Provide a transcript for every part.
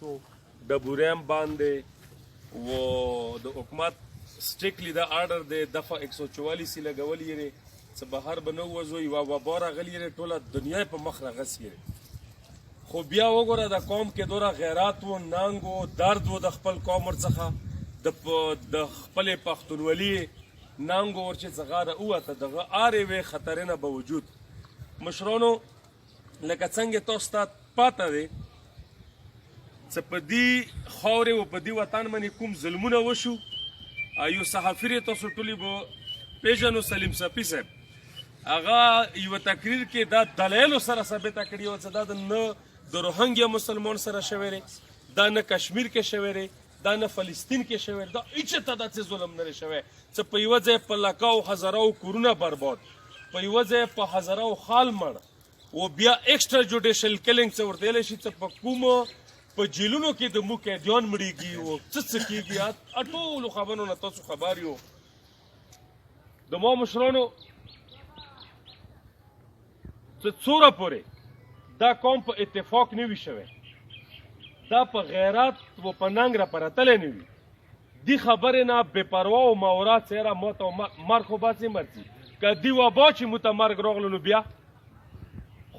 ډبوریم باندې و د حکومت سټریکلی دا آرډر دی دفعه 144 لګول یې څه بهر به نه وځو یوه وبا راغلي یې ټوله دنیا په مخ راغس یې خو بیا وګوره د قوم کې دوره غیرات و ننګ و درد و د خپل قوم ورڅخه د خپلې پښتونولي ننګ و ورچې څخه راووته دغه هرې وې خطرې نه باوجود مشرانو لکه څنګه تاسو ته پاته دی څه په دې خاورې و په دې وطن باندې کوم ظلمونه وشو یو صحافي تاسو ټولې به پیژنو سلیم صفي صاحب هغه یوه تقریر کې دا دلایلو سره ثابته کړې وه چې دا نه د روهنګیا مسلمان سره شوی دی دا نه کشمیر کې شوی دی دا نه فلسطین کې شوی دی دا هېچېرته داسې ظلم نه دی شوی څه په یوه ځای په لکاو هزارو کورونه برباد په یوه ځای په هزارو خال مړ و بیا ایکسټرا جوډیشل کلینګ څه ورته ویلی شي څه په کومو په جیلونو کې د مو قیدیان مړېږي او څه کېږي ټولو خبرو نه تاسو خبر یو د ما مشرانو څوره پورې دا قوم په اتفاق نه وي شوی دا په غیرت و په ننګ راپرتلی نه وي دې خبرې نه بې پروا او ماورا څېره ما ته مرګ خو باسې مرځي که دې وبا چې مو ته مرګ راغلو نو بیا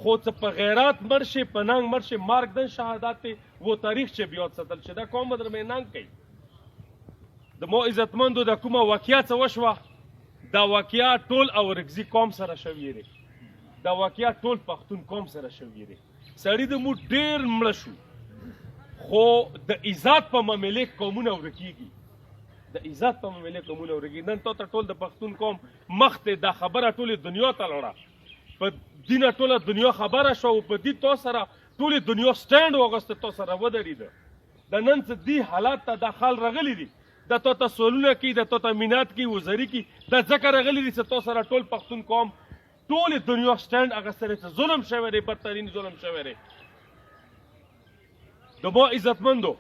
خو څه په غیرت مړ شي په ننګ مړ شي مرګ دن شهادت دی و تاریخ چې بیا ساتل شي دا قوم به در باندې ننګ کوي د مو عزتمندو د کومه واقعه څه وشوه دا واقعه ټول اورکزي قوم سره شوې دی دا واقعه ټول پښتون قوم سره شوې دی سړي د مو ډېر مړه شو خو د عزت په معاملې قومونه ورکېږي د عزت په معاملې قومونه ورکېږي نن تا ته ټول د پښتون قوم مخکې دا خبره ټولې دنیا ته لاړه په دینه ټوله دنیا خبره شوه او په دې تا سره ټولې دنیا سټینډ واغوسته تا سره ودرېده د نن څه دې حالات ته دا خال راغلی دي دا تا ته سوالونه کوي دا تا ته مینات کوي وزري کوي دا ځکه راغلی دي چې تا سره ټول پښتون قوم ټولې دنیا سټینډ اخیستی دی چې ظلم شوی دی بدترین ظلم شوی دی د ما عزتمندو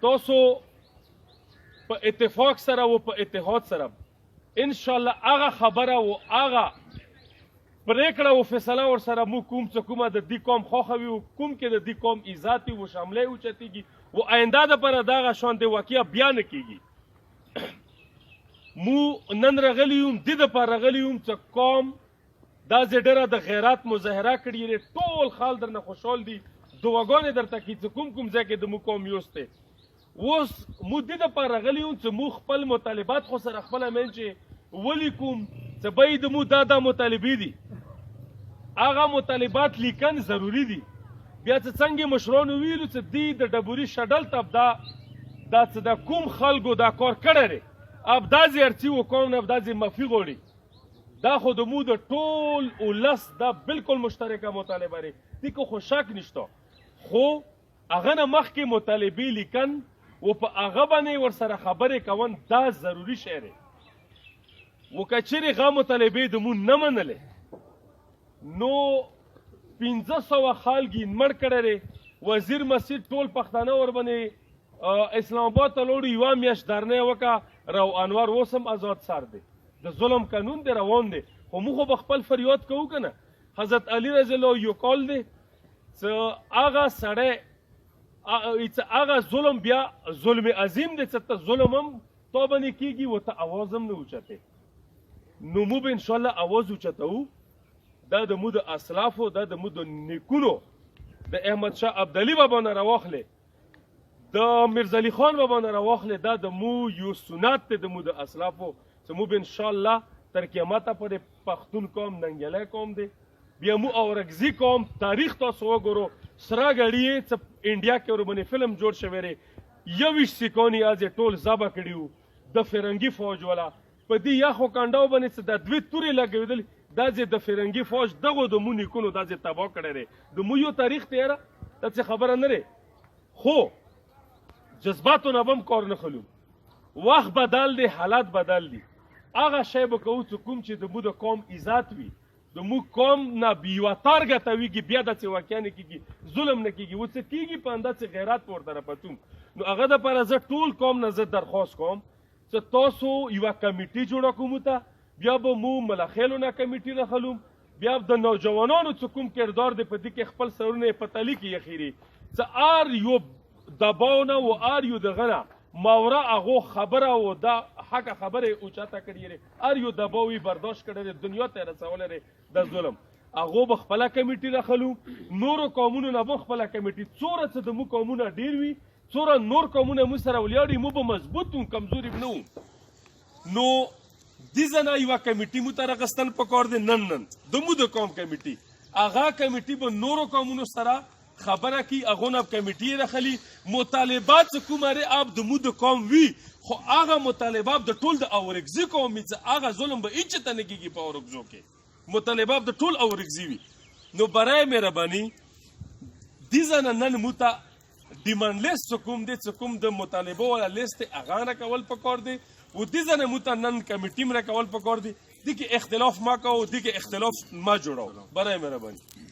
تاسو په اتفاق سره و په اتحاد سره انشاءالله هغه خبره و هغه پریکړه او فیصله ورسره مو کوم څه کومه د دې قوم خوښه وي او کوم کې د دې قوم عزت وي و شاملی اوچتېږي و آینده دپاره دغه شانتې واقعه بیا نه کېږي مو نن راغلی یم دې دپاره راغلی یم چې قوم دا زه ډېره د غیرت مظاهره کړې دی ټول خال درنه خوشحال دي دعاګانې درته کوي چې کوم کوم ځای کې د مو قوم یوست دی اوس مو دې دپاره راغلی یم چې مو خپل مطالبات خو سره خپله منځ ولیکم چې باید مو دا مطالبې دي هغه مطالبات لیکن ضروری دي بیا چې څنګه مشرانو ویلو چې دې د ډبوري شډل ته دا چې د کوم خلکو دا کار کړی دی اب دا زیارتي و قوم نه دا معافي غواړي دا خو د مو د ټول ولس دا بالکل مشترکه مطالبه دی دې کې خو شک نشته خو هغه نه مخکې مطالبې لیکن و په هغه باندې ورسره خبرې کول دا ضروري شی دی و که چیرې هغه مطالبې د مو نه منلې نو 1500 خلک یې مړ کړی دی وزیر مسجد ټول پښتانه ورباندې اسلام آباد ته لاړو یوه میاشت درنۍ وکړه رو انور اوس هم آزاد سر دی د ظلم قانون دی روان دی خو موږ خو به خپل فریاد کوو که نه حضرت علي رضی الله یو کال دی چې هغه سړی هغه ظلم بیا ظلم عظیم دی چې ته ظلم هم تا باندې کېږي و ته اواز هم نه اوچتې نو موږ به انشاءالله اواز اوچتوو دا د مو د اسلافو دا د مو د نیکونو د احمد شاه ابدالي بابا نه راواخلې د میرزالي خان بابا نه راواخلې دا د مو یو سنت دی د مو د اسلافو چې مو به انشاءالله تر قیامته پورې پښتون قوم ننګیالی قوم دی بیا مو اورکزي قوم تاریخ تاسو وګورو سره ګړي یې چې انډیا کې ورباندې فلم جوړ شوی دی 21 سیکان یې از ټول ذبح کړي وو د فرنګي فوج والا په دې یخو کنډاو باندې چې دا دوې تورې لګېدلې دا چې د فرنګي فوج دغو د مو نیکونو دا چې تباه کړی دی د مو یو تاریخ دی یاره دا څه خبره نه دی خو جذباتو نه به هم کار نه خلو وخت بدل دی حالات بدل دی هغه شی به کوو چې کوم چې د مو د قوم عزت وي د مو قوم نه بیوه تارګه ته ویږي بیا داسې واقعه نه کېږي ظلم نه کېږي اوس څه کېږي په اندازې غیرت په ورته راپتوم نو هغه دپاره زه ټول قوم نه زه درخواست کوم چې تاسو یوه کمیټي جوړه کومو ته بیا به مو ملخیلو نه کمیټي راخلوم بیا د نوجوانانو چې کوم کردار دی په دې کې خپل سرونه یې په تلي کې یخیري څه ار یو دباو نه و ار یو دغه نه ماوره هغو خبره و دا حق خبره اوچاته کړي ار یو دباوی برداشت کړی دنیا ته رسولی د ظلم هغو به خپله کمیټي راخلو نورو قومونو نه به خپله کمیټي څومره څه د مو قومونه ډېر وي څومره نور قومونه مو سره ولیاړي مو به مضبوط وو کمزوري به نه وو نو دې نه یوه کمیټي مو ته راغستل پکار دی نن د مو د قوم کمیټي هغه کمیټي به نورو قومونو سره خبره کی هغو نه کمیټي راخلي مطالبات څه کوم ارې اب د مو د قوم وي خو هغه مطالبات د ټول د اورکزي قوم وي څه هغه ظلم به هېڅ ته نه کېږي په اورکزو کې مطالبات د ټول اورکزي وي نو برای مهرباني دې ځنه نن مو ته ډیمانډ لیست څه کوم دی څه کوم د مطالبو والا لیست دی هغه راکول پکار دی و دې ځنه مو ته نن کمیټي م راکول پکار دی دې کې اختلاف ما کوو دې کې اختلاف ما جوړو برای مهرباني